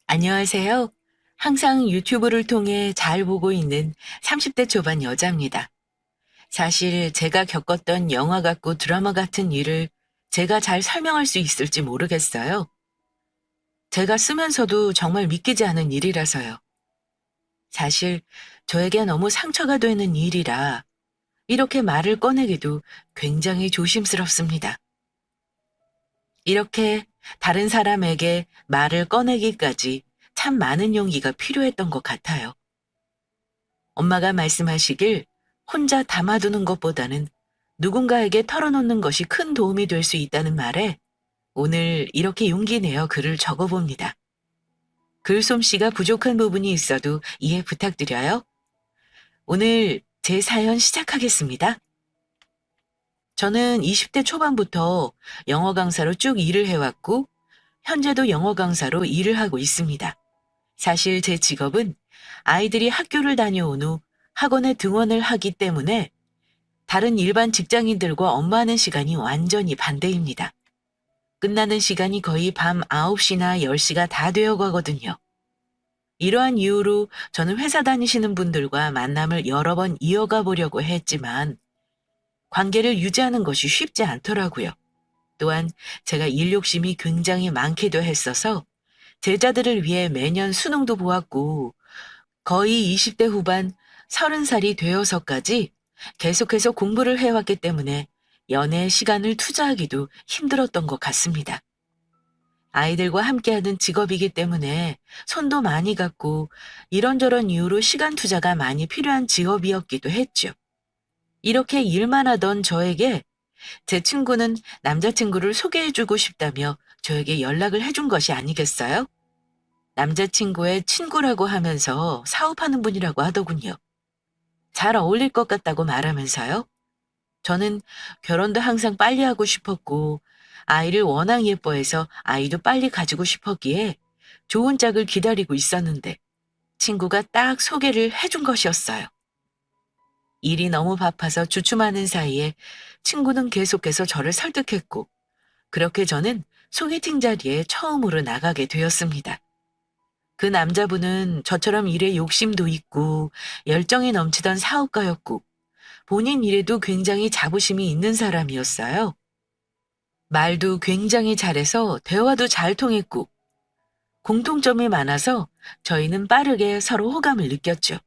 안녕하세요. 항상 유튜브를 통해 잘 보고 있는 30대 초반 여자입니다. 사실 제가 겪었던 영화 같고 드라마 같은 일을 제가 잘 설명할 수 있을지 모르겠어요. 제가 쓰면서도 정말 믿기지 않은 일이라서요. 사실 저에게 너무 상처가 되는 일이라 이렇게 말을 꺼내기도 굉장히 조심스럽습니다. 이렇게 다른 사람에게 말을 꺼내기까지 참 많은 용기가 필요했던 것 같아요. 엄마가 말씀하시길 혼자 담아두는 것보다는 누군가에게 털어놓는 것이 큰 도움이 될 수 있다는 말에 오늘 이렇게 용기 내어 글을 적어봅니다. 글솜씨가 부족한 부분이 있어도 이해 부탁드려요. 오늘 제 사연 시작하겠습니다. 저는 20대 초반부터 영어 강사로 쭉 일을 해왔고 현재도 영어 강사로 일을 하고 있습니다. 사실 제 직업은 아이들이 학교를 다녀온 후 학원에 등원을 하기 때문에 다른 일반 직장인들과 업무하는 시간이 완전히 반대입니다. 끝나는 시간이 거의 밤 9시나 10시가 다 되어 가거든요. 이러한 이유로 저는 회사 다니시는 분들과 만남을 여러 번 이어가 보려고 했지만 관계를 유지하는 것이 쉽지 않더라고요. 또한 제가 일 욕심이 굉장히 많기도 했어서 제자들을 위해 매년 수능도 보았고 거의 20대 후반 30살이 되어서까지 계속해서 공부를 해왔기 때문에 연애에 시간을 투자하기도 힘들었던 것 같습니다. 아이들과 함께하는 직업이기 때문에 손도 많이 갔고 이런저런 이유로 시간 투자가 많이 필요한 직업이었기도 했죠. 이렇게 일만 하던 저에게 제 친구는 남자친구를 소개해주고 싶다며 저에게 연락을 해준 것이 아니겠어요? 남자친구의 친구라고 하면서 사업하는 분이라고 하더군요. 잘 어울릴 것 같다고 말하면서요. 저는 결혼도 항상 빨리 하고 싶었고 아이를 워낙 예뻐해서 아이도 빨리 가지고 싶었기에 좋은 짝을 기다리고 있었는데 친구가 딱 소개를 해준 것이었어요. 일이 너무 바빠서 주춤하는 사이에 친구는 계속해서 저를 설득했고 그렇게 저는 소개팅 자리에 처음으로 나가게 되었습니다. 그 남자분은 저처럼 일에 욕심도 있고 열정이 넘치던 사업가였고 본인 일에도 굉장히 자부심이 있는 사람이었어요. 말도 굉장히 잘해서 대화도 잘 통했고 공통점이 많아서 저희는 빠르게 서로 호감을 느꼈죠.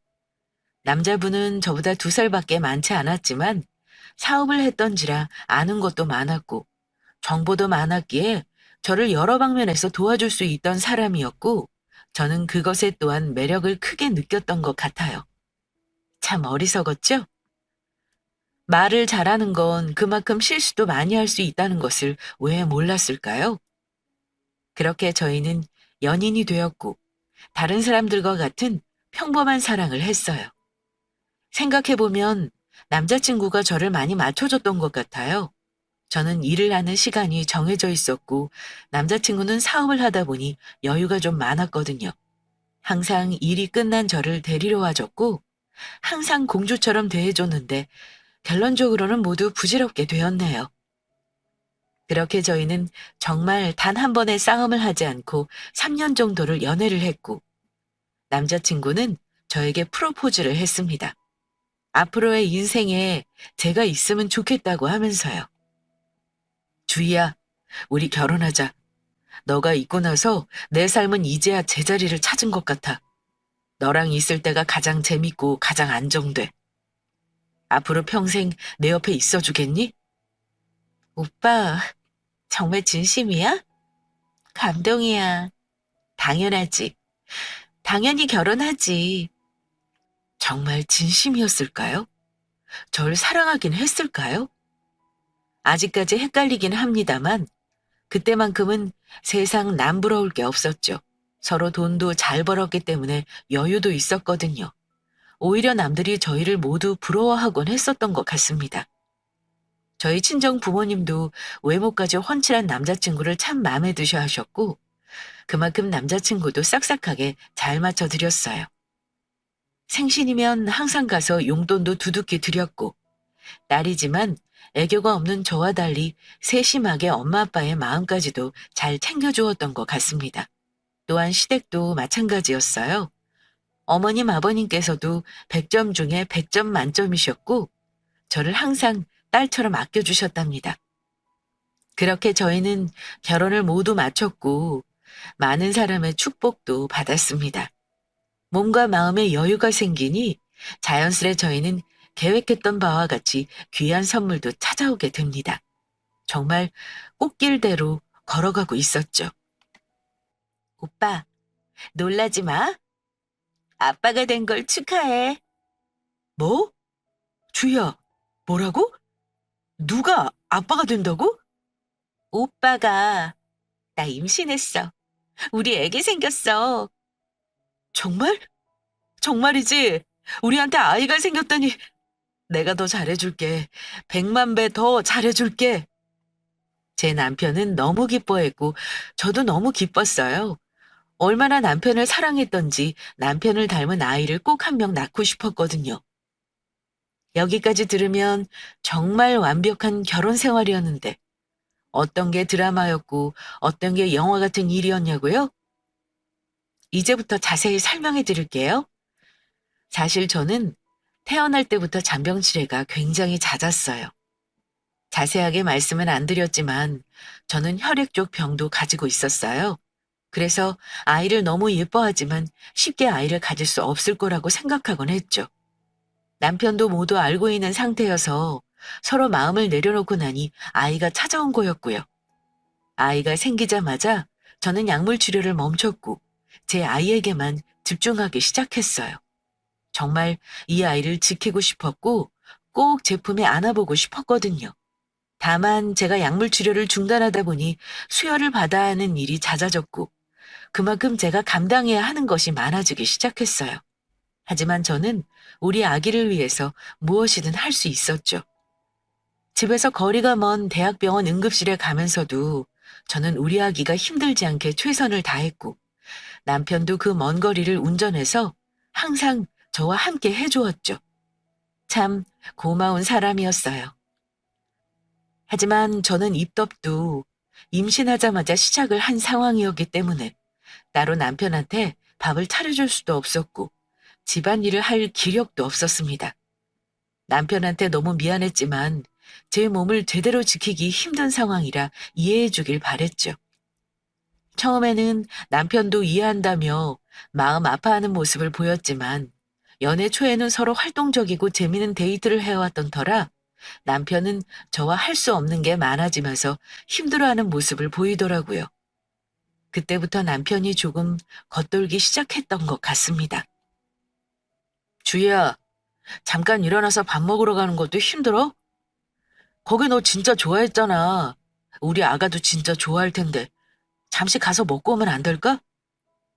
남자분은 저보다 2살밖에 많지 않았지만 사업을 했던지라 아는 것도 많았고 정보도 많았기에 저를 여러 방면에서 도와줄 수 있던 사람이었고 저는 그것에 또한 매력을 크게 느꼈던 것 같아요. 참 어리석었죠? 말을 잘하는 건 그만큼 실수도 많이 할 수 있다는 것을 왜 몰랐을까요? 그렇게 저희는 연인이 되었고 다른 사람들과 같은 평범한 사랑을 했어요. 생각해보면 남자친구가 저를 많이 맞춰줬던 것 같아요. 저는 일을 하는 시간이 정해져 있었고 남자친구는 사업을 하다 보니 여유가 좀 많았거든요. 항상 일이 끝난 저를 데리러 와줬고 항상 공주처럼 대해줬는데 결론적으로는 모두 부질없게 되었네요. 그렇게 저희는 정말 단 한 번의 싸움을 하지 않고 3년 정도를 연애를 했고 남자친구는 저에게 프로포즈를 했습니다. 앞으로의 인생에 제가 있으면 좋겠다고 하면서요. 주희야, 우리 결혼하자. 너가 있고 나서 내 삶은 이제야 제자리를 찾은 것 같아. 너랑 있을 때가 가장 재밌고 가장 안정돼. 앞으로 평생 내 옆에 있어 주겠니? 오빠, 정말 진심이야? 감동이야. 당연하지. 당연히 결혼하지. 정말 진심이었을까요? 절 사랑하긴 했을까요? 아직까지 헷갈리긴 합니다만 그때만큼은 세상 남부러울 게 없었죠. 서로 돈도 잘 벌었기 때문에 여유도 있었거든요. 오히려 남들이 저희를 모두 부러워하곤 했었던 것 같습니다. 저희 친정 부모님도 외모까지 훤칠한 남자친구를 참 마음에 드셔 하셨고 그만큼 남자친구도 싹싹하게 잘 맞춰드렸어요. 생신이면 항상 가서 용돈도 두둑히 드렸고 딸이지만 애교가 없는 저와 달리 세심하게 엄마 아빠의 마음까지도 잘 챙겨주었던 것 같습니다. 또한 시댁도 마찬가지였어요. 어머님, 아버님께서도 100점 중에 100점 만점이셨고, 저를 항상 딸처럼 아껴주셨답니다. 그렇게 저희는 결혼을 모두 마쳤고, 많은 사람의 축복도 받았습니다. 몸과 마음의 여유가 생기니 자연스레 저희는 계획했던 바와 같이 귀한 선물도 찾아오게 됩니다. 정말 꽃길대로 걸어가고 있었죠. 오빠, 놀라지 마. 아빠가 된 걸 축하해. 뭐? 주희야, 뭐라고? 누가 아빠가 된다고? 오빠가. 나 임신했어. 우리 애기 생겼어. 정말? 정말이지? 우리한테 아이가 생겼다니. 내가 더 잘해줄게. 100만 배 더 잘해줄게. 제 남편은 너무 기뻐했고 저도 너무 기뻤어요. 얼마나 남편을 사랑했던지 남편을 닮은 아이를 꼭 한 명 낳고 싶었거든요. 여기까지 들으면 정말 완벽한 결혼 생활이었는데 어떤 게 드라마였고 어떤 게 영화 같은 일이었냐고요? 이제부터 자세히 설명해 드릴게요. 사실 저는 태어날 때부터 잔병치레가 굉장히 잦았어요. 자세하게 말씀은 안 드렸지만 저는 혈액 쪽 병도 가지고 있었어요. 그래서 아이를 너무 예뻐하지만 쉽게 아이를 가질 수 없을 거라고 생각하곤 했죠. 남편도 모두 알고 있는 상태여서 서로 마음을 내려놓고 나니 아이가 찾아온 거였고요. 아이가 생기자마자 저는 약물 치료를 멈췄고 제 아이에게만 집중하기 시작했어요. 정말 이 아이를 지키고 싶었고 꼭 제 품에 안아보고 싶었거든요. 다만 제가 약물 치료를 중단하다 보니 수혈을 받아야 하는 일이 잦아졌고 그만큼 제가 감당해야 하는 것이 많아지기 시작했어요. 하지만 저는 우리 아기를 위해서 무엇이든 할 수 있었죠. 집에서 거리가 먼 대학병원 응급실에 가면서도 저는 우리 아기가 힘들지 않게 최선을 다했고 남편도 그 먼 거리를 운전해서 항상 저와 함께 해주었죠. 참 고마운 사람이었어요. 하지만 저는 입덧도 임신하자마자 시작을 한 상황이었기 때문에 따로 남편한테 밥을 차려줄 수도 없었고 집안일을 할 기력도 없었습니다. 남편한테 너무 미안했지만 제 몸을 제대로 지키기 힘든 상황이라 이해해 주길 바랬죠. 처음에는 남편도 이해한다며 마음 아파하는 모습을 보였지만 연애 초에는 서로 활동적이고 재미있는 데이트를 해왔던 터라 남편은 저와 할 수 없는 게 많아지면서 힘들어하는 모습을 보이더라고요. 그때부터 남편이 조금 겉돌기 시작했던 것 같습니다. 주희야, 잠깐 일어나서 밥 먹으러 가는 것도 힘들어? 거기 너 진짜 좋아했잖아. 우리 아가도 진짜 좋아할 텐데. 잠시 가서 먹고 오면 안 될까?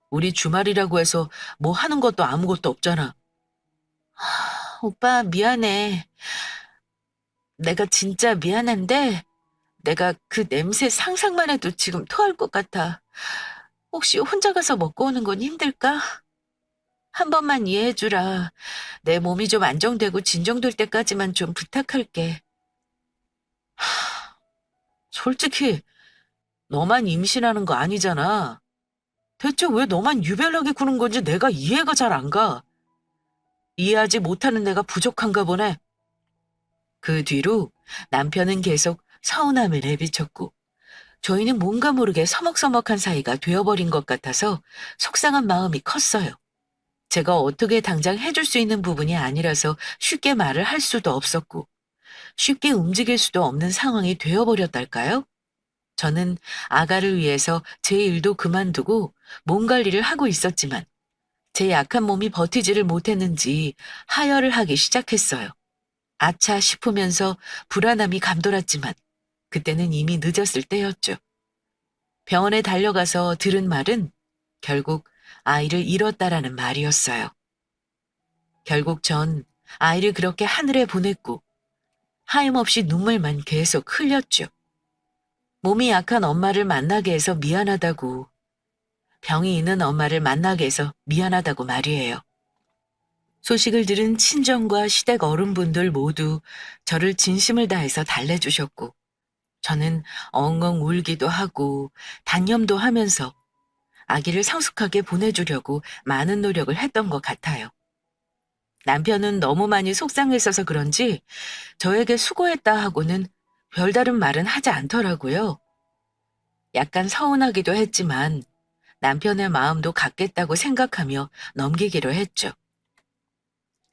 우리 주말이라고 해서 뭐 하는 것도 아무것도 없잖아. 오빠, 미안해. 내가 진짜 미안한데, 내가 그 냄새 상상만 해도 지금 토할 것 같아. 혹시 혼자 가서 먹고 오는 건 힘들까? 한 번만 이해해주라. 내 몸이 좀 안정되고 진정될 때까지만 좀 부탁할게. 솔직히 너만 임신하는 거 아니잖아. 대체 왜 너만 유별나게 구는 건지 내가 이해가 잘 안 가. 이해하지 못하는 내가 부족한가 보네. 그 뒤로 남편은 계속 서운함을 내비쳤고 저희는 뭔가 모르게 서먹서먹한 사이가 되어버린 것 같아서 속상한 마음이 컸어요. 제가 어떻게 당장 해줄 수 있는 부분이 아니라서 쉽게 말을 할 수도 없었고 쉽게 움직일 수도 없는 상황이 되어버렸달까요? 저는 아가를 위해서 제 일도 그만두고 몸 관리를 하고 있었지만 제 약한 몸이 버티지를 못했는지 하혈을 하기 시작했어요. 아차 싶으면서 불안함이 감돌았지만 그때는 이미 늦었을 때였죠. 병원에 달려가서 들은 말은 결국 아이를 잃었다라는 말이었어요. 결국 전 아이를 그렇게 하늘에 보냈고 하염없이 눈물만 계속 흘렸죠. 몸이 약한 엄마를 만나게 해서 미안하다고, 병이 있는 엄마를 만나게 해서 미안하다고 말이에요. 소식을 들은 친정과 시댁 어른분들 모두 저를 진심을 다해서 달래주셨고 저는 엉엉 울기도 하고 단념도 하면서 아기를 성숙하게 보내주려고 많은 노력을 했던 것 같아요. 남편은 너무 많이 속상했어서 그런지 저에게 수고했다 하고는 별다른 말은 하지 않더라고요. 약간 서운하기도 했지만 남편의 마음도 같겠다고 생각하며 넘기기로 했죠.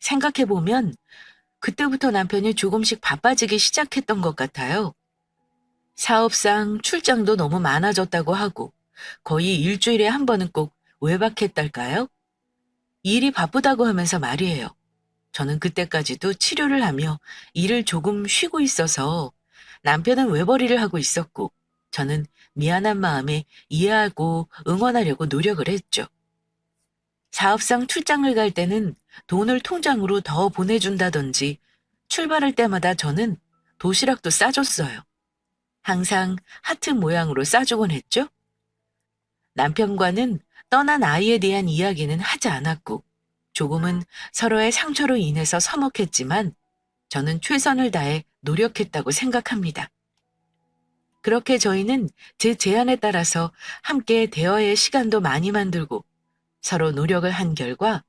생각해보면 그때부터 남편이 조금씩 바빠지기 시작했던 것 같아요. 사업상 출장도 너무 많아졌다고 하고 거의 일주일에 한 번은 꼭 외박했달까요? 일이 바쁘다고 하면서 말이에요. 저는 그때까지도 치료를 하며 일을 조금 쉬고 있어서 남편은 외벌이를 하고 있었고 저는 미안한 마음에 이해하고 응원하려고 노력을 했죠. 사업상 출장을 갈 때는 돈을 통장으로 더 보내준다든지 출발할 때마다 저는 도시락도 싸줬어요. 항상 하트 모양으로 싸주곤 했죠. 남편과는 떠난 아이에 대한 이야기는 하지 않았고 조금은 서로의 상처로 인해서 서먹했지만 저는 최선을 다해 노력했다고 생각합니다. 그렇게 저희는 제 제안에 따라서 함께 대화의 시간도 많이 만들고 서로 노력을 한 결과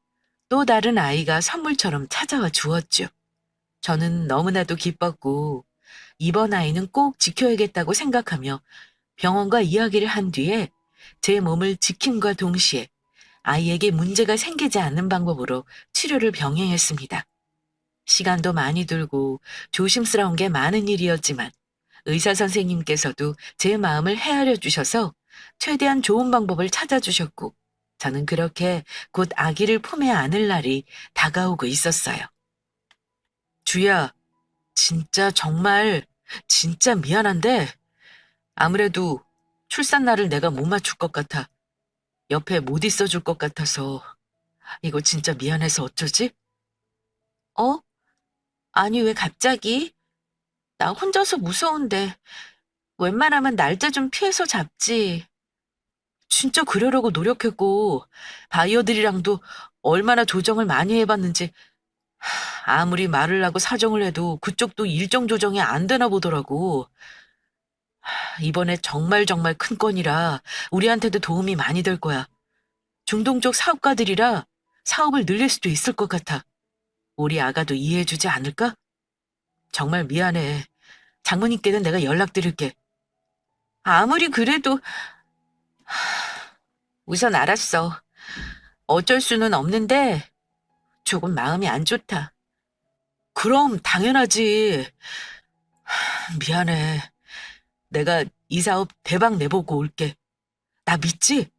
또 다른 아이가 선물처럼 찾아와 주었죠. 저는 너무나도 기뻤고 이번 아이는 꼭 지켜야겠다고 생각하며 병원과 이야기를 한 뒤에 제 몸을 지킴과 동시에 아이에게 문제가 생기지 않는 방법으로 치료를 병행했습니다. 시간도 많이 들고 조심스러운 게 많은 일이었지만 의사 선생님께서도 제 마음을 헤아려 주셔서 최대한 좋은 방법을 찾아주셨고 저는 그렇게 곧 아기를 품에 안을 날이 다가오고 있었어요. 주야, 진짜 미안한데 아무래도 출산 날을 내가 못 맞출 것 같아. 옆에 못 있어줄 것 같아서 이거 진짜 미안해서 어쩌지? 어? 아니 왜 갑자기? 나 혼자서 무서운데 웬만하면 날짜 좀 피해서 잡지. 진짜 그러려고 노력했고 바이어들이랑도 얼마나 조정을 많이 해봤는지 아무리 말을 하고 사정을 해도 그쪽도 일정 조정이 안 되나 보더라고. 이번에 정말 큰 건이라 우리한테도 도움이 많이 될 거야. 중동 쪽 사업가들이라 사업을 늘릴 수도 있을 것 같아. 우리 아가도 이해해주지 않을까? 정말 미안해. 장모님께는 내가 연락드릴게. 아무리 그래도 우선 알았어. 어쩔 수는 없는데 조금 마음이 안 좋다. 그럼 당연하지. 미안해. 내가 이 사업 대박 내보고 올게. 나 믿지?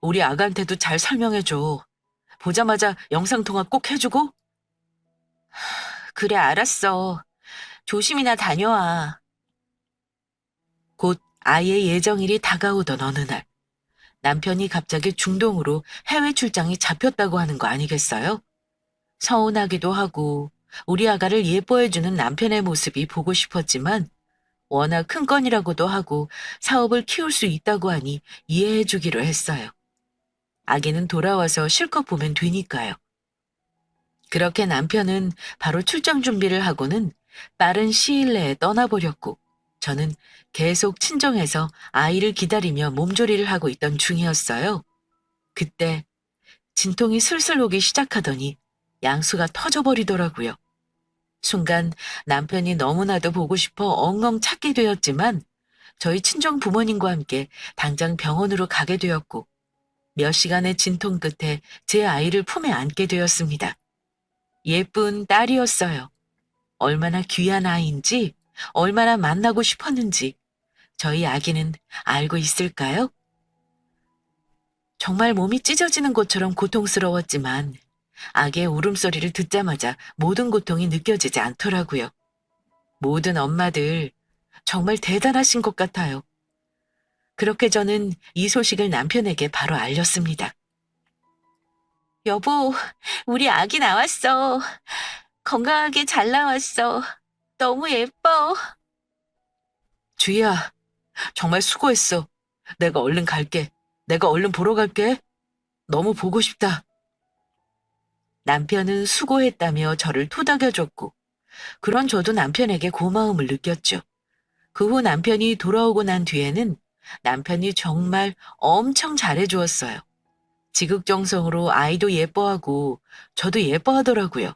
우리 아가한테도 잘 설명해줘. 보자마자 영상통화 꼭 해주고? 그래, 알았어. 조심히나 다녀와. 곧 아이의 예정일이 다가오던 어느 날, 남편이 갑자기 중동으로 해외 출장이 잡혔다고 하는 거 아니겠어요? 서운하기도 하고 우리 아가를 예뻐해주는 남편의 모습이 보고 싶었지만 워낙 큰 건이라고도 하고 사업을 키울 수 있다고 하니 이해해주기로 했어요. 아기는 돌아와서 실컷 보면 되니까요. 그렇게 남편은 바로 출장 준비를 하고는 빠른 시일 내에 떠나버렸고 저는 계속 친정에서 아이를 기다리며 몸조리를 하고 있던 중이었어요. 그때 진통이 슬슬 오기 시작하더니 양수가 터져버리더라고요. 순간 남편이 너무나도 보고 싶어 엉엉 찾게 되었지만 저희 친정 부모님과 함께 당장 병원으로 가게 되었고 몇 시간의 진통 끝에 제 아이를 품에 안게 되었습니다. 예쁜 딸이었어요. 얼마나 귀한 아이인지, 얼마나 만나고 싶었는지 저희 아기는 알고 있을까요? 정말 몸이 찢어지는 것처럼 고통스러웠지만 아기의 울음소리를 듣자마자 모든 고통이 느껴지지 않더라고요. 모든 엄마들 정말 대단하신 것 같아요. 그렇게 저는 이 소식을 남편에게 바로 알렸습니다. 여보, 우리 아기 나왔어. 건강하게 잘 나왔어. 너무 예뻐. 주희야, 정말 수고했어. 내가 얼른 갈게. 내가 얼른 보러 갈게. 너무 보고 싶다. 남편은 수고했다며 저를 토닥여줬고 그런 저도 남편에게 고마움을 느꼈죠. 그 후 남편이 돌아오고 난 뒤에는 남편이 정말 엄청 잘해주었어요. 지극정성으로 아이도 예뻐하고 저도 예뻐하더라고요.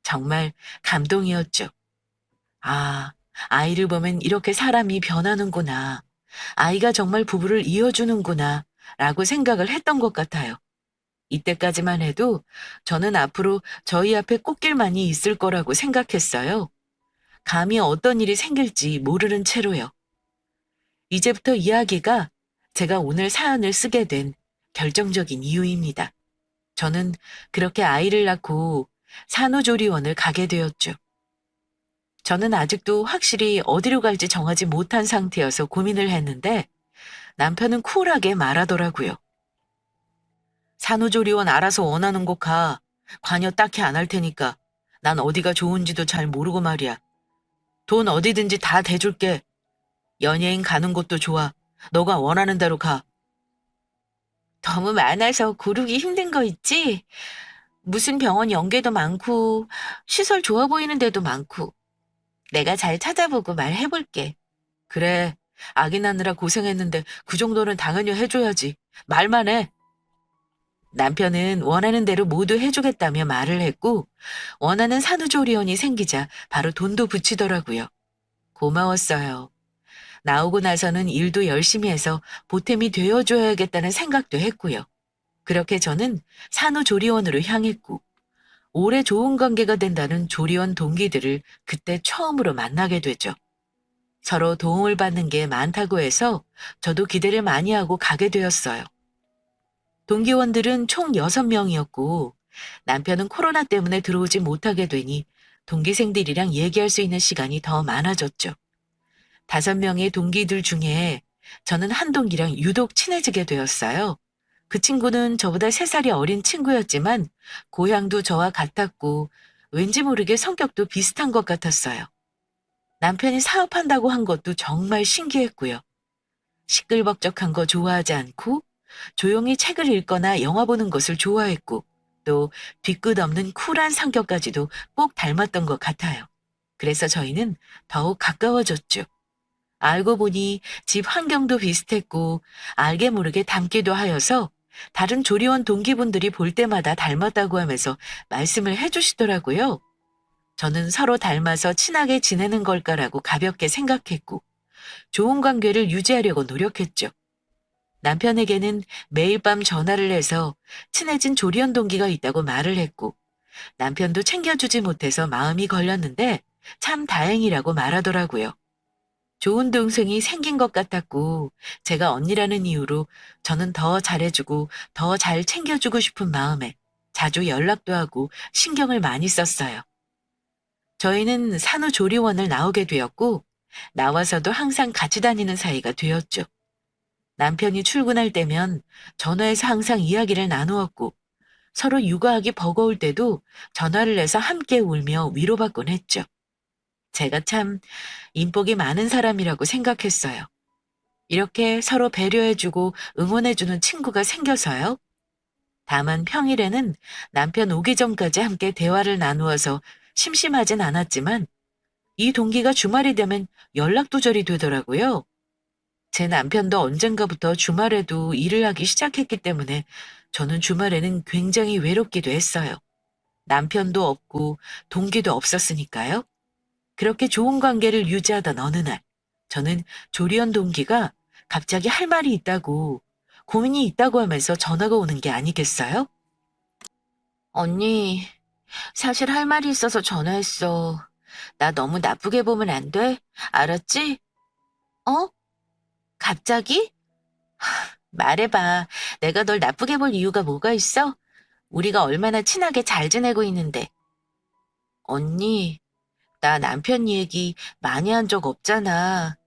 정말 감동이었죠. 아, 아이를 보면 이렇게 사람이 변하는구나. 아이가 정말 부부를 이어주는구나. 라고 생각을 했던 것 같아요. 이때까지만 해도 저는 앞으로 저희 앞에 꽃길만이 있을 거라고 생각했어요. 감히 어떤 일이 생길지 모르는 채로요. 이제부터 이야기가 제가 오늘 사연을 쓰게 된 결정적인 이유입니다. 저는 그렇게 아이를 낳고 산후조리원을 가게 되었죠. 저는 아직도 확실히 어디로 갈지 정하지 못한 상태여서 고민을 했는데 남편은 쿨하게 말하더라고요. 산후조리원 알아서 원하는 곳 가. 관여 딱히 안 할 테니까. 난 어디가 좋은지도 잘 모르고 말이야. 돈 어디든지 다 대줄게. 연예인 가는 곳도 좋아. 너가 원하는 대로 가. 너무 많아서 고르기 힘든 거 있지? 무슨 병원 연계도 많고 시설 좋아 보이는 데도 많고 내가 잘 찾아보고 말해볼게. 그래. 아기 낳느라 고생했는데 그 정도는 당연히 해줘야지. 말만 해. 남편은 원하는 대로 모두 해주겠다며 말을 했고 원하는 산후조리원이 생기자 바로 돈도 붙이더라고요. 고마웠어요. 나오고 나서는 일도 열심히 해서 보탬이 되어줘야겠다는 생각도 했고요. 그렇게 저는 산후조리원으로 향했고 오래 좋은 관계가 된다는 조리원 동기들을 그때 처음으로 만나게 되죠. 서로 도움을 받는 게 많다고 해서 저도 기대를 많이 하고 가게 되었어요. 동기원들은 총 6명이었고 남편은 코로나 때문에 들어오지 못하게 되니 동기생들이랑 얘기할 수 있는 시간이 더 많아졌죠. 5명의 동기들 중에 저는 한 동기랑 유독 친해지게 되었어요. 그 친구는 저보다 3살이 어린 친구였지만 고향도 저와 같았고 왠지 모르게 성격도 비슷한 것 같았어요. 남편이 사업한다고 한 것도 정말 신기했고요. 시끌벅적한 거 좋아하지 않고 조용히 책을 읽거나 영화 보는 것을 좋아했고 또 뒤끝 없는 쿨한 성격까지도 꼭 닮았던 것 같아요. 그래서 저희는 더욱 가까워졌죠. 알고 보니 집 환경도 비슷했고 알게 모르게 닮기도 하여서 다른 조리원 동기분들이 볼 때마다 닮았다고 하면서 말씀을 해주시더라고요. 저는 서로 닮아서 친하게 지내는 걸까라고 가볍게 생각했고 좋은 관계를 유지하려고 노력했죠. 남편에게는 매일 밤 전화를 해서 친해진 조리원 동기가 있다고 말을 했고 남편도 챙겨주지 못해서 마음이 걸렸는데 참 다행이라고 말하더라고요. 좋은 동생이 생긴 것 같았고 제가 언니라는 이유로 저는 더 잘해주고 더 잘 챙겨주고 싶은 마음에 자주 연락도 하고 신경을 많이 썼어요. 저희는 산후조리원을 나오게 되었고 나와서도 항상 같이 다니는 사이가 되었죠. 남편이 출근할 때면 전화해서 항상 이야기를 나누었고 서로 육아하기 버거울 때도 전화를 해서 함께 울며 위로받곤 했죠. 제가 참 인복이 많은 사람이라고 생각했어요. 이렇게 서로 배려해주고 응원해주는 친구가 생겨서요. 다만 평일에는 남편 오기 전까지 함께 대화를 나누어서 심심하진 않았지만 이 동기가 주말이 되면 연락두절이 되더라고요. 제 남편도 언젠가부터 주말에도 일을 하기 시작했기 때문에 저는 주말에는 굉장히 외롭기도 했어요. 남편도 없고 동기도 없었으니까요. 그렇게 좋은 관계를 유지하던 어느 날, 저는 조리원 동기가 갑자기 할 말이 있다고, 고민이 있다고 하면서 전화가 오는 게 아니겠어요? 언니, 사실 할 말이 있어서 전화했어. 나 너무 나쁘게 보면 안 돼? 알았지? 어? 갑자기? 말해봐. 내가 널 나쁘게 볼 이유가 뭐가 있어? 우리가 얼마나 친하게 잘 지내고 있는데. 언니, 나 남편 얘기 많이 한 적 없잖아.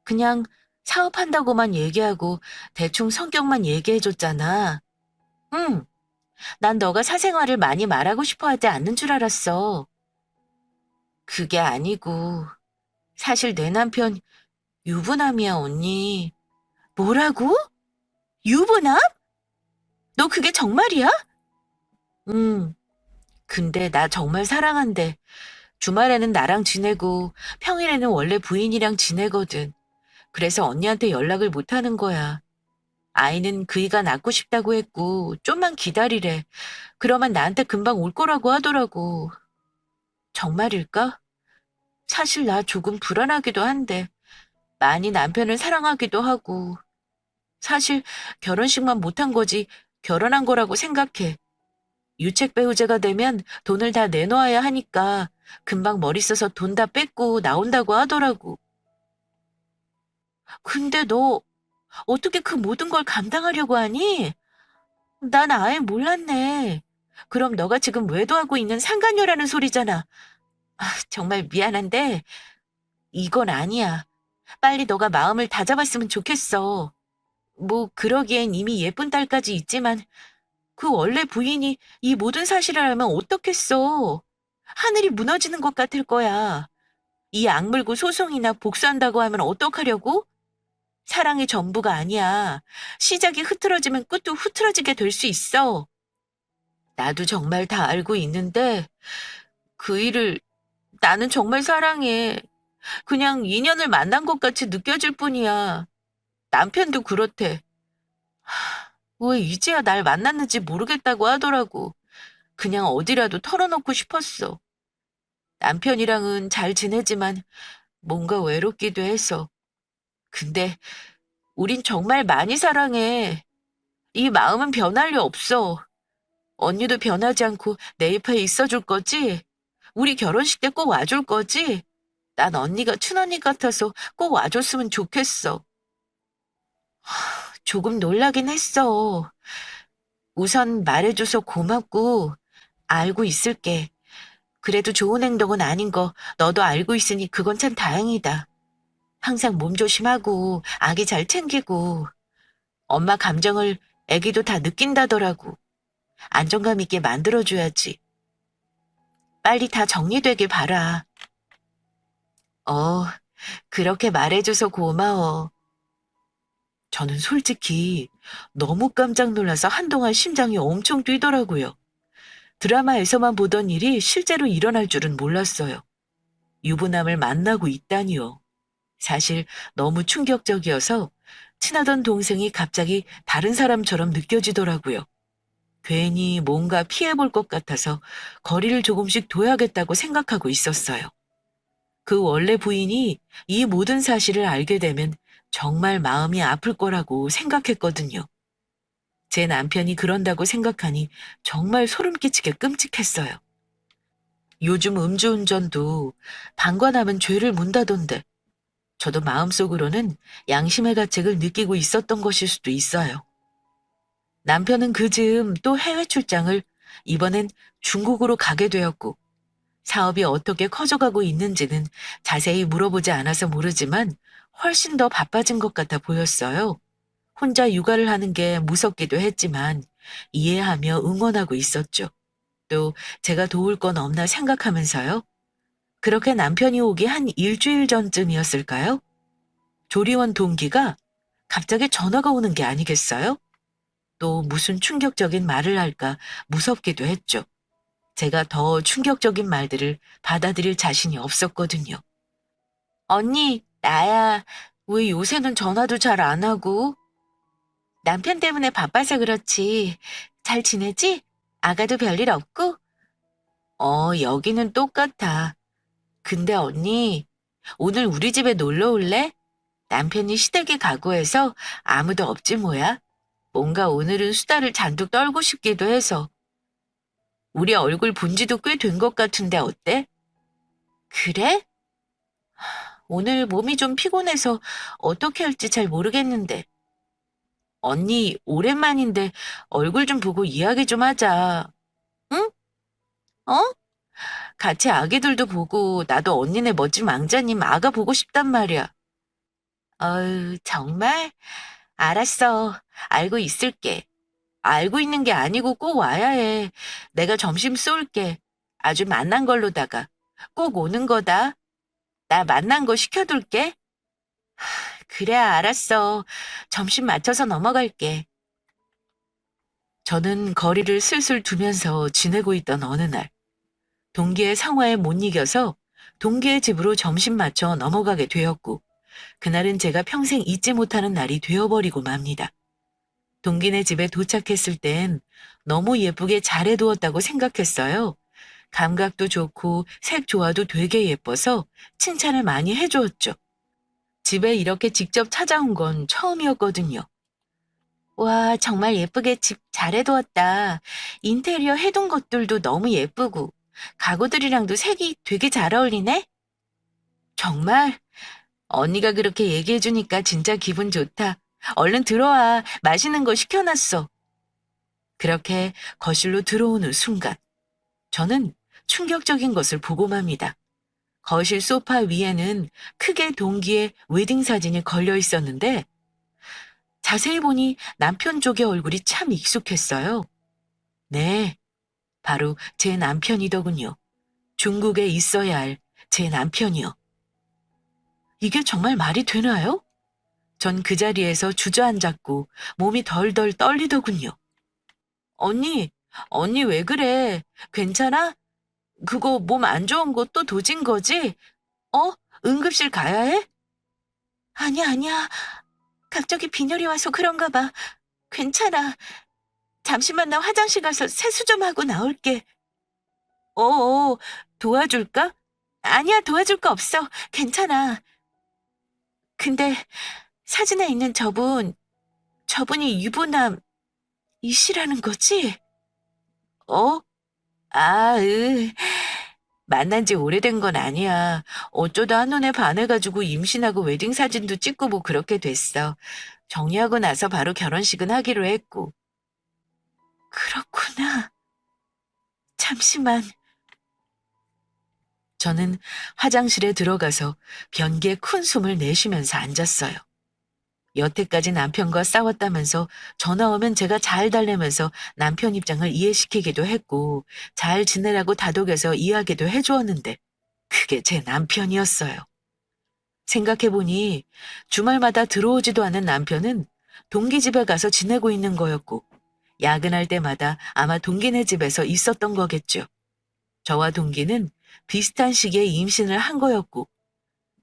그냥 사업한다고만 얘기하고 대충 성격만 얘기해줬잖아. 응, 난 너가 사생활을 많이 말하고 싶어 하지 않는 줄 알았어. 그게 아니고, 사실 내 남편 유부남이야, 언니. 뭐라고? 유부남? 너 그게 정말이야? 응, 근데 나 정말 사랑한대. 주말에는 나랑 지내고 평일에는 원래 부인이랑 지내거든. 그래서 언니한테 연락을 못 하는 거야. 아이는 그이가 낳고 싶다고 했고 좀만 기다리래. 그러면 나한테 금방 올 거라고 하더라고. 정말일까? 사실 나 조금 불안하기도 한데 많이 남편을 사랑하기도 하고 사실 결혼식만 못한 거지 결혼한 거라고 생각해. 유책 배우자가 되면 돈을 다 내놓아야 하니까 금방 머리 써서 돈 다 뺏고 나온다고 하더라고. 근데 너 어떻게 그 모든 걸 감당하려고 하니? 난 아예 몰랐네. 그럼 너가 지금 외도하고 있는 상간녀라는 소리잖아. 정말 미안한데 이건 아니야. 빨리 너가 마음을 다잡았으면 좋겠어. 뭐 그러기엔 이미 예쁜 딸까지 있지만 그 원래 부인이 이 모든 사실을 알면 어떻겠어. 하늘이 무너지는 것 같을 거야. 이 악물고 소송이나 복수한다고 하면 어떡하려고? 사랑이 전부가 아니야. 시작이 흐트러지면 끝도 흐트러지게 될 수 있어. 나도 정말 다 알고 있는데 그 일을 나는 정말 사랑해. 그냥 인연을 만난 것 같이 느껴질 뿐이야. 남편도 그렇대. 왜 이제야 날 만났는지 모르겠다고 하더라고. 그냥 어디라도 털어놓고 싶었어. 남편이랑은 잘 지내지만 뭔가 외롭기도 해서. 근데 우린 정말 많이 사랑해. 이 마음은 변할 리 없어. 언니도 변하지 않고 내 옆에 있어줄 거지? 우리 결혼식 때 꼭 와줄 거지? 난 언니가 친언니 같아서 꼭 와줬으면 좋겠어. 조금 놀라긴 했어. 우선 말해줘서 고맙고 알고 있을게. 그래도 좋은 행동은 아닌 거 너도 알고 있으니 그건 참 다행이다. 항상 몸 조심하고 아기 잘 챙기고 엄마 감정을 애기도 다 느낀다더라고. 안정감 있게 만들어줘야지. 빨리 다 정리되길 바라. 어, 그렇게 말해줘서 고마워. 저는 솔직히 너무 깜짝 놀라서 한동안 심장이 엄청 뛰더라고요. 드라마에서만 보던 일이 실제로 일어날 줄은 몰랐어요. 유부남을 만나고 있다니요. 사실 너무 충격적이어서 친하던 동생이 갑자기 다른 사람처럼 느껴지더라고요. 괜히 뭔가 피해볼 것 같아서 거리를 조금씩 둬야겠다고 생각하고 있었어요. 그 원래 부인이 이 모든 사실을 알게 되면 정말 마음이 아플 거라고 생각했거든요. 제 남편이 그런다고 생각하니 정말 소름 끼치게 끔찍했어요. 요즘 음주운전도 방관하면 죄를 문다던데 저도 마음속으로는 양심의 가책을 느끼고 있었던 것일 수도 있어요. 남편은 그 즈음 또 해외 출장을 이번엔 중국으로 가게 되었고 사업이 어떻게 커져가고 있는지는 자세히 물어보지 않아서 모르지만 훨씬 더 바빠진 것 같아 보였어요. 혼자 육아를 하는 게 무섭기도 했지만 이해하며 응원하고 있었죠. 또 제가 도울 건 없나 생각하면서요. 그렇게 남편이 오기 한 일주일 전쯤이었을까요? 조리원 동기가 갑자기 전화가 오는 게 아니겠어요? 또 무슨 충격적인 말을 할까 무섭기도 했죠. 제가 더 충격적인 말들을 받아들일 자신이 없었거든요. 언니, 나야. 왜 요새는 전화도 잘 안 하고? 남편 때문에 바빠서 그렇지. 잘 지내지? 아가도 별일 없고? 여기는 똑같아. 근데 언니, 오늘 우리 집에 놀러 올래? 남편이 시댁에 가고 해서 아무도 없지 뭐야. 뭔가 오늘은 수다를 잔뜩 떨고 싶기도 해서. 우리 얼굴 본 지도 꽤 된 것 같은데 어때? 그래? 오늘 몸이 좀 피곤해서 어떻게 할지 잘 모르겠는데. 언니, 오랜만인데 얼굴 좀 보고 이야기 좀 하자. 응? 어? 같이 아기들도 보고 나도 언니네 멋진 왕자님 아가 보고 싶단 말이야. 정말? 알았어. 알고 있을게. 알고 있는 게 아니고 꼭 와야 해. 내가 점심 쏠게. 아주 만난 걸로다가. 꼭 오는 거다. 나 만난 거 시켜둘게. 그래, 알았어. 점심 맞춰서 넘어갈게. 저는 거리를 슬슬 두면서 지내고 있던 어느 날, 동기의 상화에 못 이겨서 동기의 집으로 점심 맞춰 넘어가게 되었고, 그날은 제가 평생 잊지 못하는 날이 되어버리고 맙니다. 동기네 집에 도착했을 땐 너무 예쁘게 잘해두었다고 생각했어요. 감각도 좋고 색 조화도 되게 예뻐서 칭찬을 많이 해주었죠. 집에 이렇게 직접 찾아온 건 처음이었거든요. 와, 정말 예쁘게 집 잘해두었다. 인테리어 해둔 것들도 너무 예쁘고, 가구들이랑도 색이 되게 잘 어울리네? 정말? 언니가 그렇게 얘기해주니까 진짜 기분 좋다. 얼른 들어와. 맛있는 거 시켜놨어. 그렇게 거실로 들어오는 순간, 저는 충격적인 것을 보고 맙니다. 거실 소파 위에는 크게 동기의 웨딩 사진이 걸려 있었는데, 자세히 보니 남편 쪽의 얼굴이 참 익숙했어요. 네, 바로 제 남편이더군요. 중국에 있어야 할 제 남편이요. 이게 정말 말이 되나요? 전 그 자리에서 주저앉았고 몸이 덜덜 떨리더군요. 언니, 언니 왜 그래? 괜찮아? 그거 몸 안 좋은 거 또 도진 거지? 어? 응급실 가야 해? 아니야, 아니야. 갑자기 빈혈이 와서 그런가 봐. 괜찮아. 잠시만 나 화장실 가서 세수 좀 하고 나올게. 어어, 도와줄까? 아니야, 도와줄 거 없어. 괜찮아. 근데 사진에 있는 저분이 유부남이시라는 거지? 어? 아, 만난 지 오래된 건 아니야. 어쩌다 한눈에 반해가지고 임신하고 웨딩 사진도 찍고 뭐 그렇게 됐어. 정리하고 나서 바로 결혼식은 하기로 했고. 그렇구나. 잠시만. 저는 화장실에 들어가서 변기에 큰 숨을 내쉬면서 앉았어요. 여태까지 남편과 싸웠다면서 전화 오면 제가 잘 달래면서 남편 입장을 이해시키기도 했고 잘 지내라고 다독여서 이해하기도 해주었는데 그게 제 남편이었어요. 생각해보니 주말마다 들어오지도 않은 남편은 동기 집에 가서 지내고 있는 거였고 야근할 때마다 아마 동기네 집에서 있었던 거겠죠. 저와 동기는 비슷한 시기에 임신을 한 거였고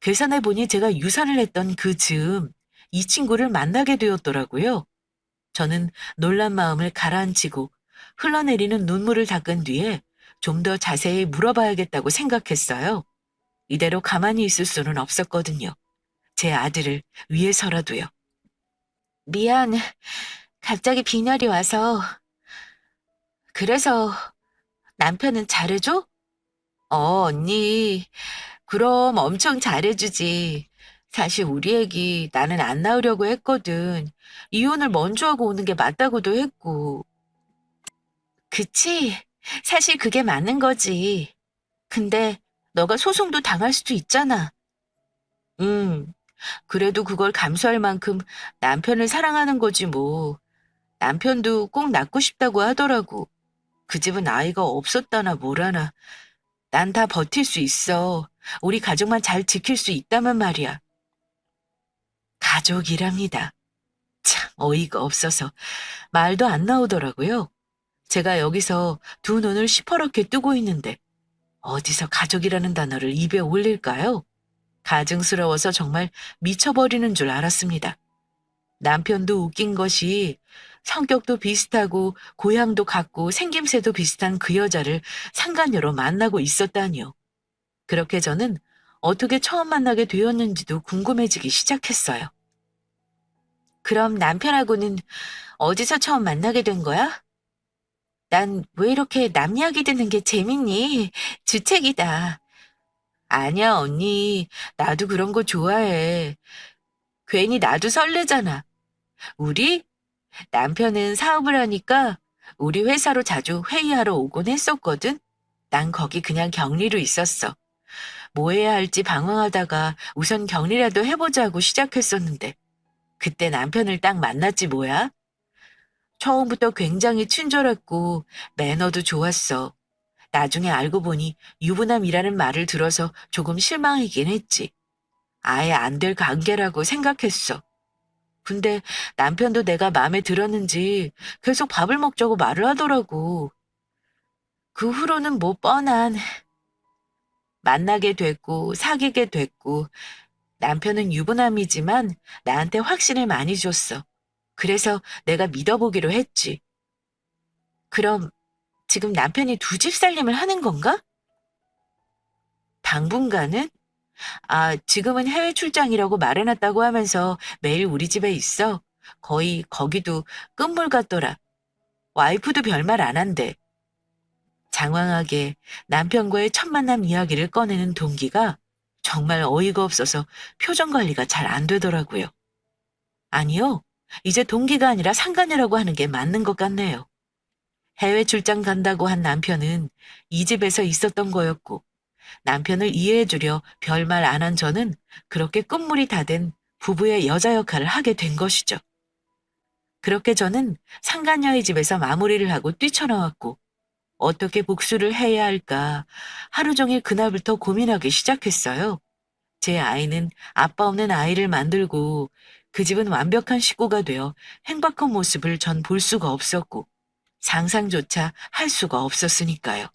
계산해보니 제가 유산을 했던 그 즈음 이 친구를 만나게 되었더라고요. 저는 놀란 마음을 가라앉히고 흘러내리는 눈물을 닦은 뒤에 좀 더 자세히 물어봐야겠다고 생각했어요. 이대로 가만히 있을 수는 없었거든요. 제 아들을 위해서라도요. 미안. 갑자기 빈혈이 와서. 그래서 남편은 잘해줘? 언니. 그럼 엄청 잘해주지. 사실 우리 애기 나는 안 낳으려고 했거든. 이혼을 먼저 하고 오는 게 맞다고도 했고. 그치? 사실 그게 맞는 거지. 근데 너가 소송도 당할 수도 있잖아. 음, 그래도 그걸 감수할 만큼 남편을 사랑하는 거지 뭐. 남편도 꼭 낳고 싶다고 하더라고. 그 집은 아이가 없었다나 뭐라나. 난 다 버틸 수 있어. 우리 가족만 잘 지킬 수 있다면 말이야. 가족이랍니다. 참 어이가 없어서 말도 안 나오더라고요. 제가 여기서 두 눈을 시퍼렇게 뜨고 있는데 어디서 가족이라는 단어를 입에 올릴까요? 가증스러워서 정말 미쳐버리는 줄 알았습니다. 남편도 웃긴 것이 성격도 비슷하고 고향도 같고 생김새도 비슷한 그 여자를 상간녀로 만나고 있었다니요. 그렇게 저는 어떻게 처음 만나게 되었는지도 궁금해지기 시작했어요. 그럼 남편하고는 어디서 처음 만나게 된 거야? 난 왜 이렇게 남 이야기 듣는 게 재밌니? 주책이다. 아니야, 언니. 나도 그런 거 좋아해. 괜히 나도 설레잖아. 우리? 남편은 사업을 하니까 우리 회사로 자주 회의하러 오곤 했었거든. 난 거기 그냥 격리로 있었어. 뭐 해야 할지 방황하다가 우선 격리라도 해보자고 시작했었는데 그때 남편을 딱 만났지 뭐야. 처음부터 굉장히 친절했고 매너도 좋았어. 나중에 알고 보니 유부남이라는 말을 들어서 조금 실망이긴 했지. 아예 안 될 관계라고 생각했어. 근데 남편도 내가 마음에 들었는지 계속 밥을 먹자고 말을 하더라고. 그 후로는 뭐 뻔한 만나게 됐고 사귀게 됐고 남편은 유부남이지만 나한테 확신을 많이 줬어. 그래서 내가 믿어보기로 했지. 그럼 지금 남편이 두 집 살림을 하는 건가? 당분간은? 지금은 해외 출장이라고 말해놨다고 하면서 매일 우리 집에 있어. 거의 거기도 끝물 같더라. 와이프도 별말 안 한대. 장황하게 남편과의 첫 만남 이야기를 꺼내는 동기가 정말 어이가 없어서 표정 관리가 잘 안 되더라고요. 아니요. 이제 동기가 아니라 상간녀라고 하는 게 맞는 것 같네요. 해외 출장 간다고 한 남편은 이 집에서 있었던 거였고, 남편을 이해해주려 별말 안 한 저는 그렇게 끝물이 다 된 부부의 여자 역할을 하게 된 것이죠. 그렇게 저는 상간녀의 집에서 마무리를 하고 뛰쳐나왔고, 어떻게 복수를 해야 할까 하루 종일 그날부터 고민하기 시작했어요. 제 아이는 아빠 없는 아이를 만들고 그 집은 완벽한 식구가 되어 행복한 모습을 전 볼 수가 없었고 상상조차 할 수가 없었으니까요.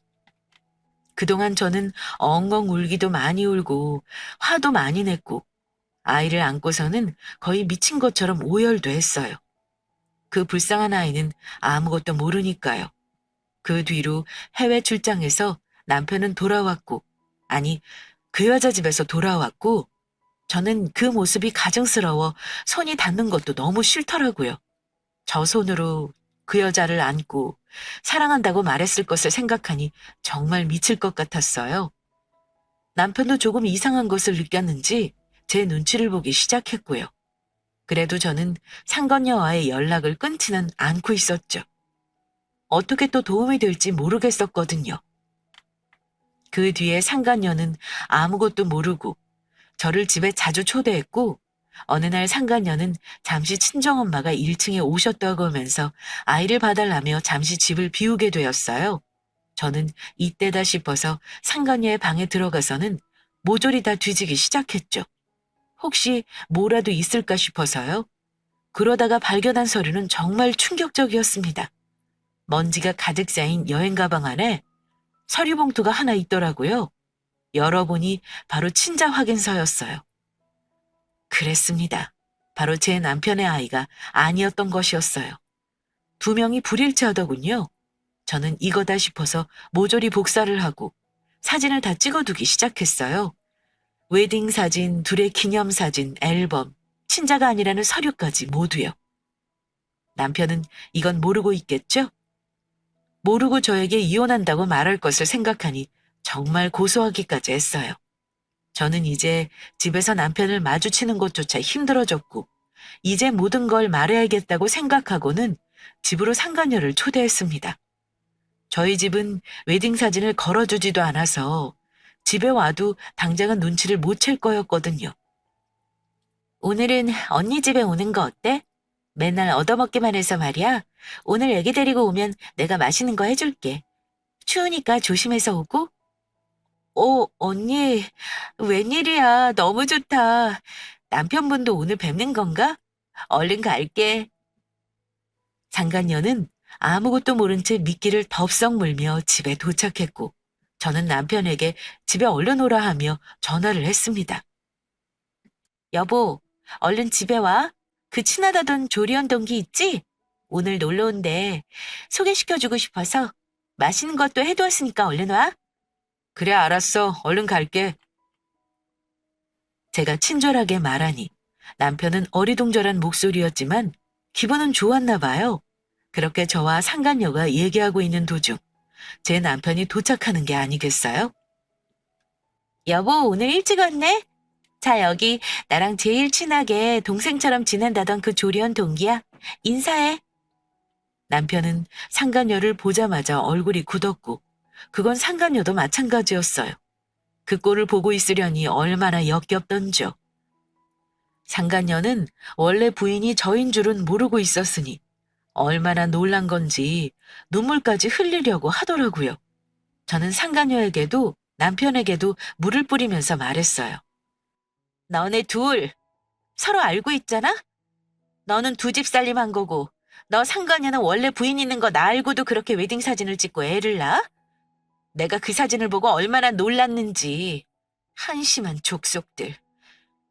그동안 저는 엉엉 울기도 많이 울고 화도 많이 냈고 아이를 안고서는 거의 미친 것처럼 오열도 했어요. 그 불쌍한 아이는 아무것도 모르니까요. 그 뒤로 해외 출장에서 남편은 돌아왔고, 아니, 그 여자 집에서 돌아왔고, 저는 그 모습이 가증스러워 손이 닿는 것도 너무 싫더라고요. 저 손으로 그 여자를 안고 사랑한다고 말했을 것을 생각하니 정말 미칠 것 같았어요. 남편도 조금 이상한 것을 느꼈는지 제 눈치를 보기 시작했고요. 그래도 저는 상건녀와의 연락을 끊지는 않고 있었죠. 어떻게 또 도움이 될지 모르겠었거든요. 그 뒤에 상간녀는 아무것도 모르고 저를 집에 자주 초대했고 어느 날 상간녀는 잠시 친정엄마가 1층에 오셨다고 하면서 아이를 봐달라며 잠시 집을 비우게 되었어요. 저는 이때다 싶어서 상간녀의 방에 들어가서는 모조리 다 뒤지기 시작했죠. 혹시 뭐라도 있을까 싶어서요. 그러다가 발견한 서류는 정말 충격적이었습니다. 먼지가 가득 쌓인 여행 가방 안에 서류 봉투가 하나 있더라고요. 열어보니 바로 친자 확인서였어요. 그랬습니다. 바로 제 남편의 아이가 아니었던 것이었어요. 두 명이 불일치하더군요. 저는 이거다 싶어서 모조리 복사를 하고 사진을 다 찍어두기 시작했어요. 웨딩 사진, 둘의 기념 사진, 앨범, 친자가 아니라는 서류까지 모두요. 남편은 이건 모르고 있겠죠? 모르고 저에게 이혼한다고 말할 것을 생각하니 정말 고소하기까지 했어요. 저는 이제 집에서 남편을 마주치는 것조차 힘들어졌고 이제 모든 걸 말해야겠다고 생각하고는 집으로 상간녀를 초대했습니다. 저희 집은 웨딩 사진을 걸어주지도 않아서 집에 와도 당장은 눈치를 못 챌 거였거든요. 오늘은 언니 집에 오는 거 어때? 맨날 얻어먹기만 해서 말이야. 오늘 애기 데리고 오면 내가 맛있는 거 해줄게. 추우니까 조심해서 오고. 언니, 웬일이야. 너무 좋다. 남편분도 오늘 뵙는 건가? 얼른 갈게. 상간녀는 아무것도 모른 채 미끼를 덥석 물며 집에 도착했고 저는 남편에게 집에 얼른 오라 하며 전화를 했습니다. 여보, 얼른 집에 와. 그 친하다던 조리원 동기 있지? 오늘 놀러 온대. 소개시켜주고 싶어서 맛있는 것도 해두었으니까 얼른 와. 그래, 알았어. 얼른 갈게. 제가 친절하게 말하니 남편은 어리둥절한 목소리였지만 기분은 좋았나 봐요. 그렇게 저와 상간녀가 얘기하고 있는 도중 제 남편이 도착하는 게 아니겠어요? 여보, 오늘 일찍 왔네? 자, 여기 나랑 제일 친하게 동생처럼 지낸다던 그 조리원 동기야. 인사해. 남편은 상간녀를 보자마자 얼굴이 굳었고 그건 상간녀도 마찬가지였어요. 그 꼴을 보고 있으려니 얼마나 역겹던죠. 상간녀는 원래 부인이 저인 줄은 모르고 있었으니 얼마나 놀란 건지 눈물까지 흘리려고 하더라고요. 저는 상간녀에게도 남편에게도 물을 뿌리면서 말했어요. 너네 둘 서로 알고 있잖아? 너는 두 집 살림한 거고 너 상간녀는 원래 부인 있는 거 나 알고도 그렇게 웨딩 사진을 찍고 애를 낳아? 내가 그 사진을 보고 얼마나 놀랐는지. 한심한 족속들.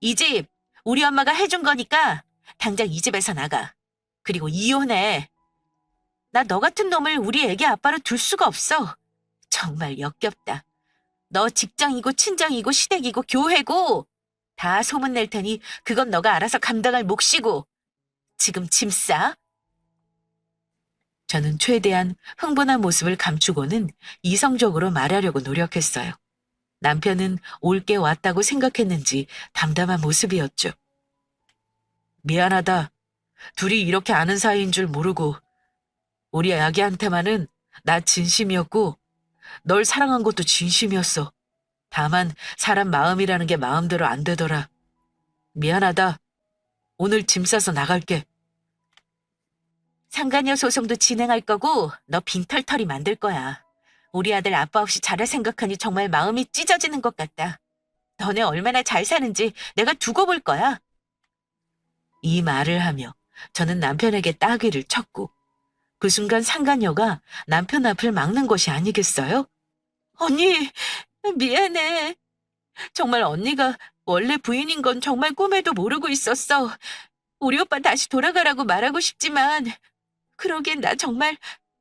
이 집 우리 엄마가 해준 거니까 당장 이 집에서 나가. 그리고 이혼해. 나 너 같은 놈을 우리 애기 아빠로 둘 수가 없어. 정말 역겹다. 너 직장이고 친정이고 시댁이고 교회고 다 소문낼 테니 그건 너가 알아서 감당할 몫이고. 지금 짐 싸. 저는 최대한 흥분한 모습을 감추고는 이성적으로 말하려고 노력했어요. 남편은 올게 왔다고 생각했는지 담담한 모습이었죠. 미안하다. 둘이 이렇게 아는 사이인 줄 모르고 우리 아기한테만은 나 진심이었고 널 사랑한 것도 진심이었어. 다만 사람 마음이라는 게 마음대로 안 되더라. 미안하다. 오늘 짐 싸서 나갈게. 상간녀 소송도 진행할 거고 너 빈털터리 만들 거야. 우리 아들 아빠 없이 자랄 생각하니 정말 마음이 찢어지는 것 같다. 너네 얼마나 잘 사는지 내가 두고 볼 거야. 이 말을 하며 저는 남편에게 따귀를 쳤고 그 순간 상간녀가 남편 앞을 막는 것이 아니겠어요? 언니, 미안해. 정말 언니가 원래 부인인 건 정말 꿈에도 모르고 있었어. 우리 오빠 다시 돌아가라고 말하고 싶지만 그러기엔 나 정말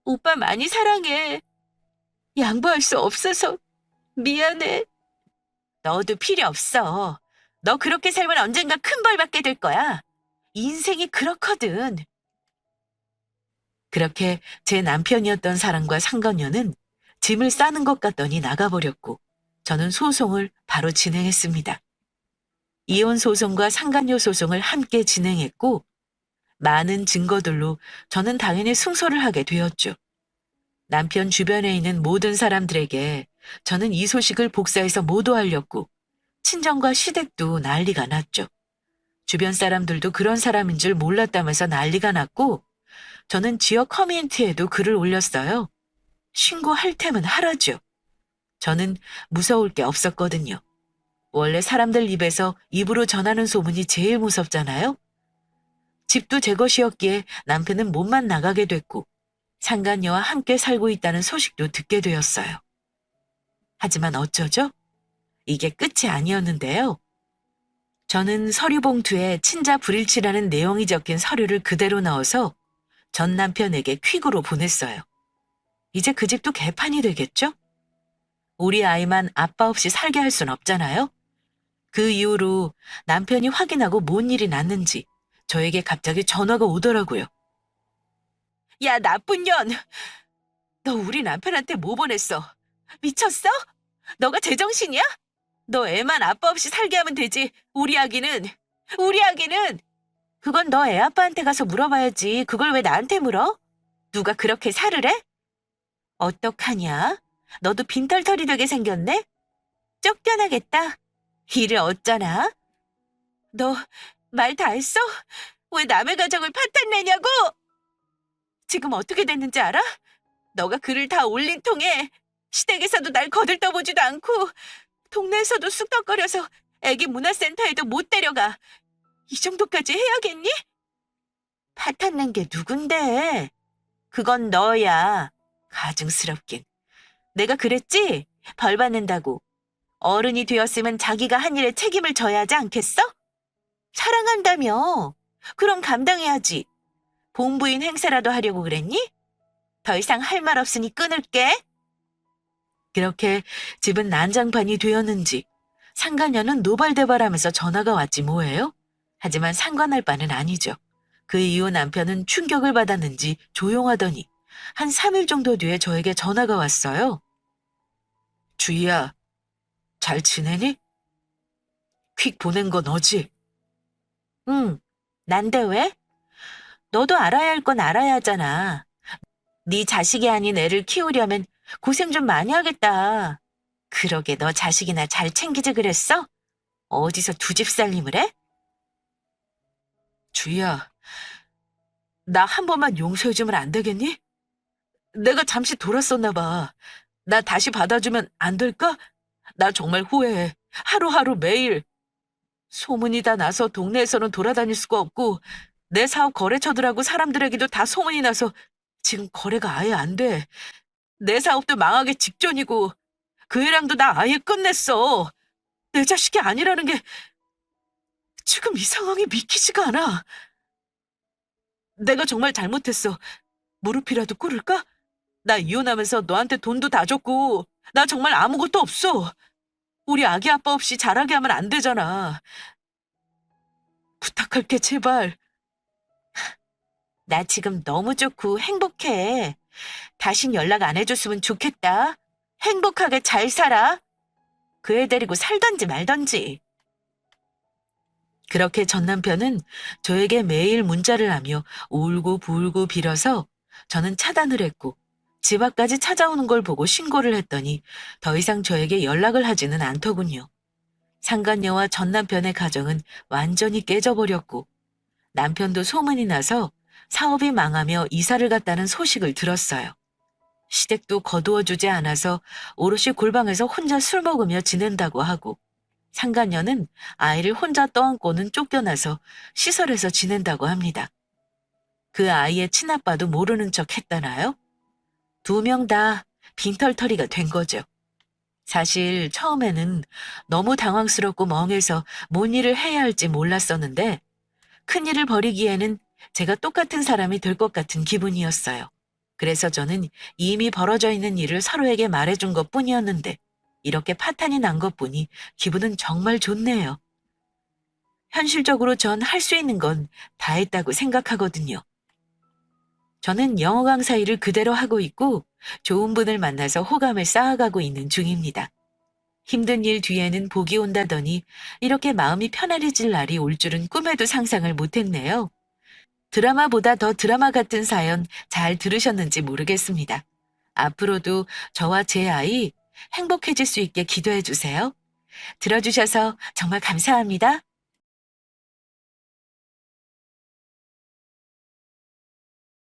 오빠 많이 사랑해. 양보할 수 없어서 미안해. 너도 필요 없어. 너 그렇게 살면 언젠가 큰 벌 받게 될 거야. 인생이 그렇거든. 그렇게 제 남편이었던 사람과 상간녀는 짐을 싸는 것 같더니 나가버렸고 저는 소송을 바로 진행했습니다. 이혼 소송과 상간녀 소송을 함께 진행했고 많은 증거들로 저는 당연히 승소를 하게 되었죠. 남편 주변에 있는 모든 사람들에게 저는 이 소식을 복사해서 모두 알렸고 친정과 시댁도 난리가 났죠. 주변 사람들도 그런 사람인 줄 몰랐다면서 난리가 났고 저는 지역 커뮤니티에도 글을 올렸어요. 신고할 테면 하라죠. 저는 무서울 게 없었거든요. 원래 사람들 입에서 입으로 전하는 소문이 제일 무섭잖아요. 집도 제 것이었기에 남편은 몸만 나가게 됐고 상간녀와 함께 살고 있다는 소식도 듣게 되었어요. 하지만 어쩌죠? 이게 끝이 아니었는데요. 저는 서류 봉투에 친자 불일치라는 내용이 적힌 서류를 그대로 넣어서 전 남편에게 퀵으로 보냈어요. 이제 그 집도 개판이 되겠죠? 우리 아이만 아빠 없이 살게 할 순 없잖아요. 그 이후로 남편이 확인하고 뭔 일이 났는지 저에게 갑자기 전화가 오더라고요. 야, 나쁜 년! 너 우리 남편한테 뭐 보냈어? 미쳤어? 너가 제정신이야? 너 애만 아빠 없이 살게 하면 되지. 우리 아기는 그건 너 애 아빠한테 가서 물어봐야지. 그걸 왜 나한테 물어? 누가 그렇게 살을 해? 어떡하냐? 너도 빈털터리 되게 생겼네? 쫓겨나겠다. 일을 어쩌나? 너 말 다 했어? 왜 남의 가정을 파탄내냐고? 지금 어떻게 됐는지 알아? 너가 글을 다 올린 통에 시댁에서도 날 거들떠보지도 않고 동네에서도 쑥덕거려서 애기 문화센터에도 못 데려가. 이 정도까지 해야겠니? 파탄낸 게 누군데? 그건 너야. 가증스럽긴. 내가 그랬지? 벌 받는다고. 어른이 되었으면 자기가 한 일에 책임을 져야 하지 않겠어? 사랑한다며. 그럼 감당해야지. 본부인 행세라도 하려고 그랬니? 더 이상 할 말 없으니 끊을게. 그렇게 집은 난장판이 되었는지 상간녀는 노발대발하면서 전화가 왔지 뭐예요? 하지만 상관할 바는 아니죠. 그 이후 남편은 충격을 받았는지 조용하더니 한 3일 정도 뒤에 저에게 전화가 왔어요. 주희야, 잘 지내니? 퀵 보낸 거 너지? 응, 난데 왜? 너도 알아야 할 건 알아야 하잖아. 네 자식이 아닌 애를 키우려면 고생 좀 많이 하겠다. 그러게 너 자식이나 잘 챙기지 그랬어? 어디서 두 집 살림을 해? 주희야, 나 한 번만 용서해주면 안 되겠니? 내가 잠시 돌았었나 봐. 나 다시 받아주면 안 될까? 나 정말 후회해. 하루하루 매일. 소문이 다 나서 동네에서는 돌아다닐 수가 없고 내 사업 거래처들하고 사람들에게도 다 소문이 나서 지금 거래가 아예 안 돼. 내 사업도 망하기 직전이고 그 애랑도 나 아예 끝냈어. 내 자식이 아니라는 게 지금 이 상황이 믿기지가 않아. 내가 정말 잘못했어. 무릎이라도 꿇을까? 나 이혼하면서 너한테 돈도 다 줬고, 나 정말 아무것도 없어. 우리 아기 아빠 없이 자라게 하면 안 되잖아. 부탁할게, 제발. 나 지금 너무 좋고 행복해. 다신 연락 안 해줬으면 좋겠다. 행복하게 잘 살아. 그 애 데리고 살던지 말던지. 그렇게 전 남편은 저에게 매일 문자를 하며 울고 불고 빌어서 저는 차단을 했고 집 앞까지 찾아오는 걸 보고 신고를 했더니 더 이상 저에게 연락을 하지는 않더군요. 상간녀와 전 남편의 가정은 완전히 깨져버렸고 남편도 소문이 나서 사업이 망하며 이사를 갔다는 소식을 들었어요. 시댁도 거두어주지 않아서 오롯이 골방에서 혼자 술 먹으며 지낸다고 하고 상간녀는 아이를 혼자 떠안고는 쫓겨나서 시설에서 지낸다고 합니다. 그 아이의 친아빠도 모르는 척 했다나요? 2명 다 빈털터리가 된 거죠. 사실 처음에는 너무 당황스럽고 멍해서 뭔 일을 해야 할지 몰랐었는데 큰일을 벌이기에는 제가 똑같은 사람이 될 것 같은 기분이었어요. 그래서 저는 이미 벌어져 있는 일을 서로에게 말해준 것뿐이었는데 이렇게 파탄이 난 것 보니 기분은 정말 좋네요. 현실적으로 전 할 수 있는 건 다 했다고 생각하거든요. 저는 영어 강사 일을 그대로 하고 있고 좋은 분을 만나서 호감을 쌓아가고 있는 중입니다. 힘든 일 뒤에는 복이 온다더니 이렇게 마음이 편안해질 날이 올 줄은 꿈에도 상상을 못했네요. 드라마보다 더 드라마 같은 사연 잘 들으셨는지 모르겠습니다. 앞으로도 저와 제 아이 행복해질 수 있게 기도해 주세요. 들어주셔서 정말 감사합니다.